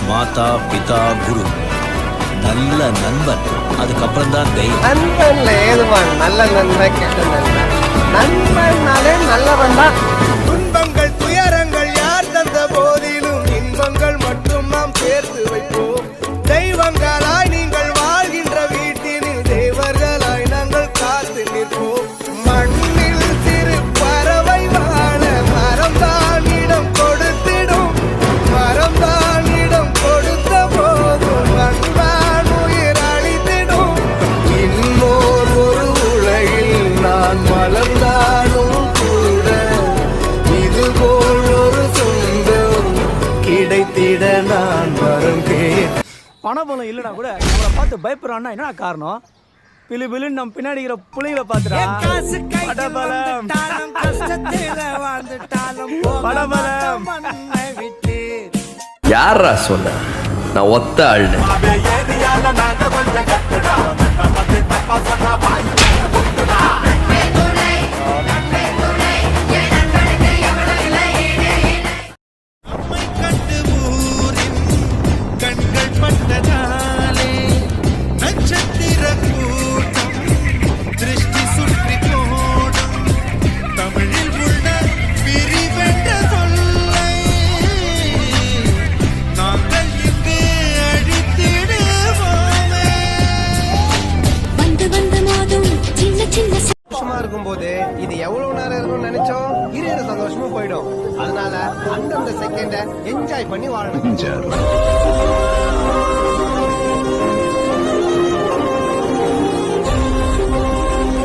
மாதா பிதா குரு நல்ல நண்பன், அதுக்கப்புறம் தான் தெய்வம். நண்பன்ல ஏதுவான் நல்ல நண்பன் கெட்ட நண்பன்? நண்பன்னாலே நல்லவன் தான். துன்பங்கள் துயரங்கள் யார் தந்த போதிலும் இன்பங்கள் மட்டும் நாம் சேர்த்து வைப்போம். தெய்வங்களாய் நீங்கள் வாழ்கின்ற வீட்டினில் தேவர்களாய் நாங்கள் காத்து நிற்போம். மண்ணில் சிறு பறவை வாழ மரம்தான் இடம் கொடுத்திடும். மரம்தான் இடம் கொடுத்த போதும் மண்தான் உயிர் அளித்திடும். இன்னோர் ஒரு உலகில் நான் வளர்ந்தாலும் கூட இதுபோல் ஒரு சொந்தம் கிடைத்திட நான் வரும்பேன். பணபலம் இல்லைனா கூட நம்மளை பார்த்து பயப்படுறான்னா என்ன காரணம்? பிலு பிலுன்னு நம்ம பின்னாடி இருக்கிற புள்ளைகளை பார்த்துடா. படபலம் படபலம். யாரா சொன்ன? நான் ஒத்த ஆள்னு. கண்கள் பட்டதாலே நட்சத்திர கூட்டம் திருஷ்டி சுற்றி போடும். தமிழில் உள்ள பிரிவென்ற சொல்லை நாங்கள் இங்கு அழித்திடுவோமே. வந்து வந்து மோதும் சின்ன சின்ன சந்தோஷமா இருக்கும் போது இது எவ்வளவு நேரம் இருக்கும்னு நினைச்சோம், இருக்கிற சந்தோஷமும் போயிடும். அதனால அந்தந்த செகண்ட என்ஜாய் பண்ணி வாழணும்.